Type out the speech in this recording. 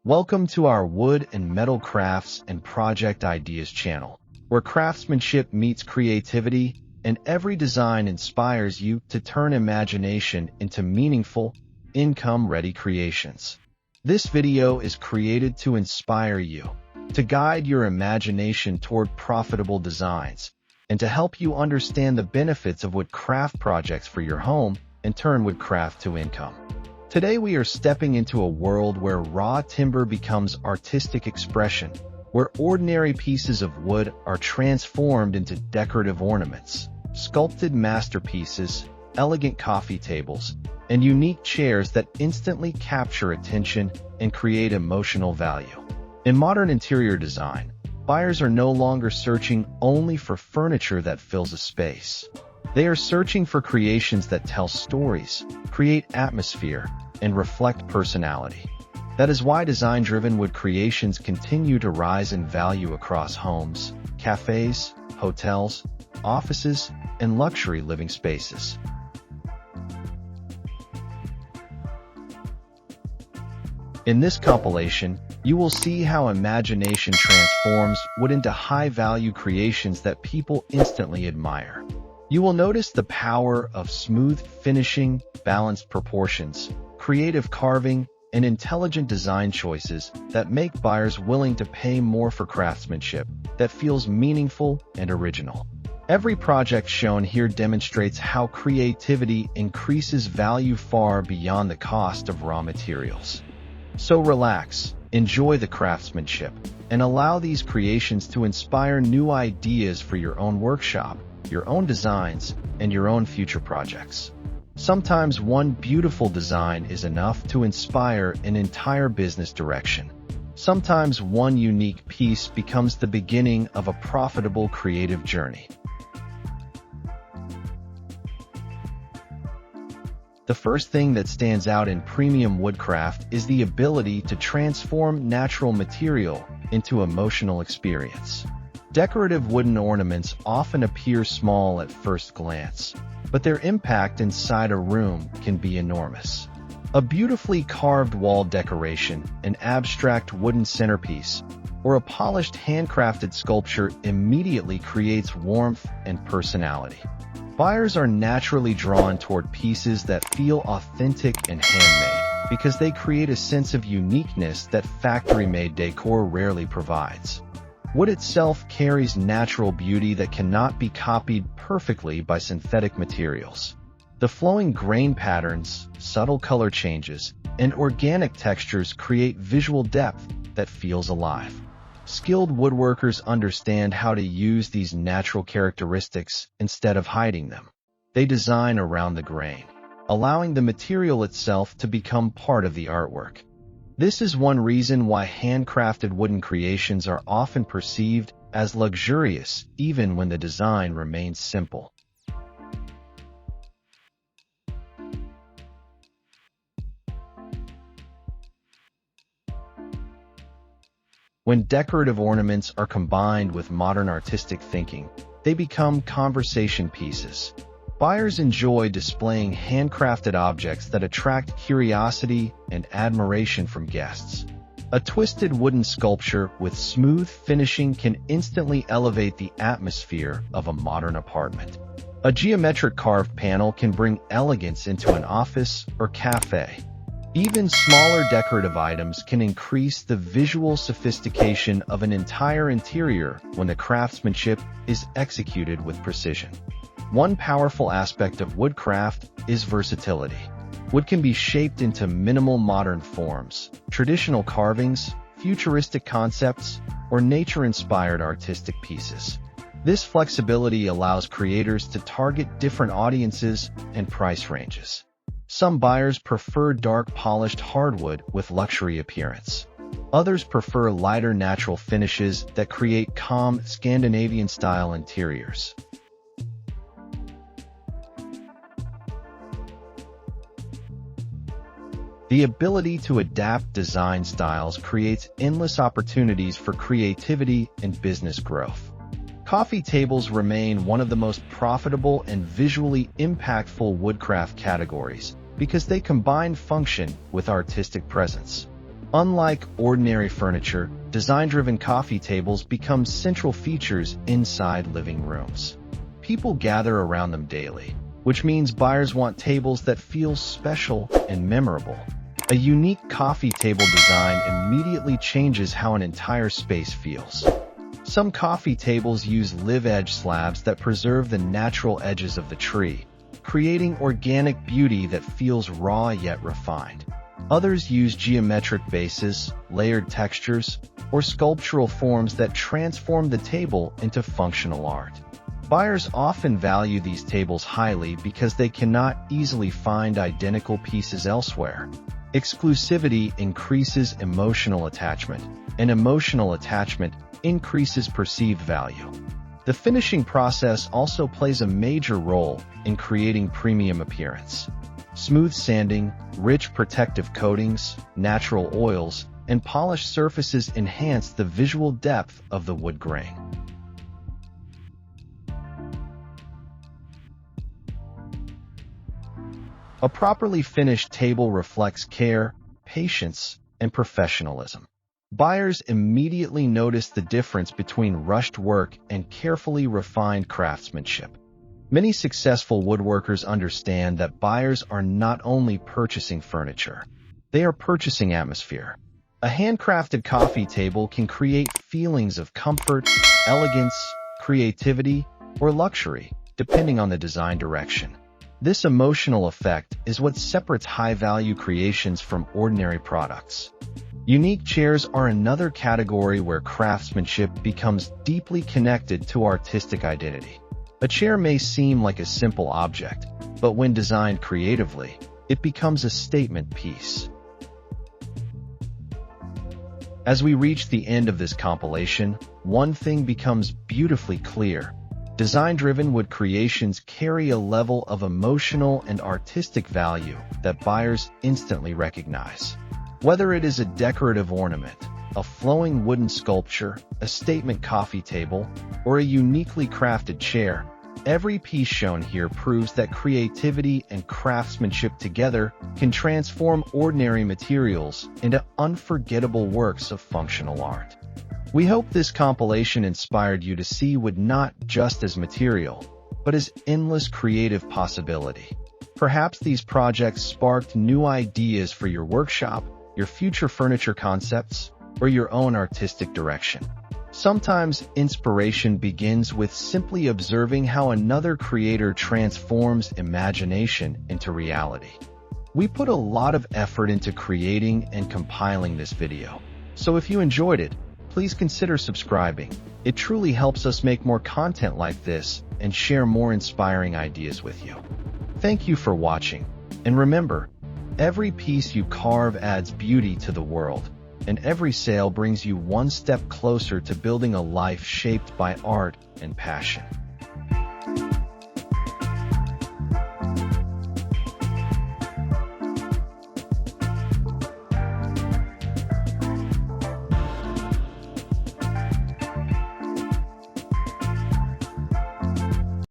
Welcome to our Wood and Metal Crafts and Project Ideas channel, where craftsmanship meets creativity and every design inspires you to turn imagination into meaningful, income-ready creations. This video is created to inspire you, to guide your imagination toward profitable designs, and to help you understand the benefits of wood craft projects for your home and turn woodcraft to income. Today we are stepping into a world where raw timber becomes artistic expression, where ordinary pieces of wood are transformed into decorative ornaments, sculpted masterpieces, elegant coffee tables, and unique chairs that instantly capture attention and create emotional value. In modern interior design, buyers are no longer searching only for furniture that fills a space. They are searching for creations that tell stories, create atmosphere, and reflect personality. That is why design-driven wood creations continue to rise in value across homes, cafes, hotels, offices, and luxury living spaces. In this compilation, you will see how imagination transforms wood into high-value creations that people instantly admire. You will notice the power of smooth finishing, balanced proportions, creative carving, and intelligent design choices that make buyers willing to pay more for craftsmanship that feels meaningful and original. Every project shown here demonstrates how creativity increases value far beyond the cost of raw materials. So relax, enjoy the craftsmanship, and allow these creations to inspire new ideas for your own workshop, your own designs, and your own future projects. Sometimes one beautiful design is enough to inspire an entire business direction. Sometimes one unique piece becomes the beginning of a profitable creative journey. The first thing that stands out in premium woodcraft is the ability to transform natural material into emotional experience. Decorative wooden ornaments often appear small at first glance, but their impact inside a room can be enormous. A beautifully carved wall decoration, an abstract wooden centerpiece, or a polished handcrafted sculpture immediately creates warmth and personality. Buyers are naturally drawn toward pieces that feel authentic and handmade because they create a sense of uniqueness that factory-made decor rarely provides. Wood itself carries natural beauty that cannot be copied perfectly by synthetic materials. The flowing grain patterns, subtle color changes, and organic textures create visual depth that feels alive. Skilled woodworkers understand how to use these natural characteristics instead of hiding them. They design around the grain, allowing the material itself to become part of the artwork. This is one reason why handcrafted wooden creations are often perceived as luxurious even when the design remains simple. When decorative ornaments are combined with modern artistic thinking, they become conversation pieces. Buyers enjoy displaying handcrafted objects that attract curiosity and admiration from guests. A twisted wooden sculpture with smooth finishing can instantly elevate the atmosphere of a modern apartment. A geometric carved panel can bring elegance into an office or cafe. Even smaller decorative items can increase the visual sophistication of an entire interior when the craftsmanship is executed with precision. One powerful aspect of woodcraft is versatility. Wood can be shaped into minimal modern forms, traditional carvings, futuristic concepts, or nature-inspired artistic pieces. This flexibility allows creators to target different audiences and price ranges. Some buyers prefer dark polished hardwood with luxury appearance. Others prefer lighter natural finishes that create calm Scandinavian-style interiors. The ability to adapt design styles creates endless opportunities for creativity and business growth. Coffee tables remain one of the most profitable and visually impactful woodcraft categories because they combine function with artistic presence. Unlike ordinary furniture, design-driven coffee tables become central features inside living rooms. People gather around them daily, which means buyers want tables that feel special and memorable. A unique coffee table design immediately changes how an entire space feels. Some coffee tables use live-edge slabs that preserve the natural edges of the tree, creating organic beauty that feels raw yet refined. Others use geometric bases, layered textures, or sculptural forms that transform the table into functional art. Buyers often value these tables highly because they cannot easily find identical pieces elsewhere. Exclusivity increases emotional attachment, and emotional attachment increases perceived value. The finishing process also plays a major role in creating premium appearance. Smooth sanding, rich protective coatings, natural oils, and polished surfaces enhance the visual depth of the wood grain. A properly finished table reflects care, patience, and professionalism. Buyers immediately notice the difference between rushed work and carefully refined craftsmanship. Many successful woodworkers understand that buyers are not only purchasing furniture, they are purchasing atmosphere. A handcrafted coffee table can create feelings of comfort, elegance, creativity, or luxury, depending on the design direction. This emotional effect is what separates high-value creations from ordinary products. Unique chairs are another category where craftsmanship becomes deeply connected to artistic identity. A chair may seem like a simple object, but when designed creatively, it becomes a statement piece. As we reach the end of this compilation, one thing becomes beautifully clear. Design-driven wood creations carry a level of emotional and artistic value that buyers instantly recognize. Whether it is a decorative ornament, a flowing wooden sculpture, a statement coffee table, or a uniquely crafted chair, every piece shown here proves that creativity and craftsmanship together can transform ordinary materials into unforgettable works of functional art. We hope this compilation inspired you to see wood not just as material, but as endless creative possibility. Perhaps these projects sparked new ideas for your workshop, your future furniture concepts, or your own artistic direction. Sometimes inspiration begins with simply observing how another creator transforms imagination into reality. We put a lot of effort into creating and compiling this video, so if you enjoyed it, please consider subscribing. It truly helps us make more content like this and share more inspiring ideas with you. Thank you for watching, and remember, every piece you carve adds beauty to the world, and every sale brings you one step closer to building a life shaped by art and passion.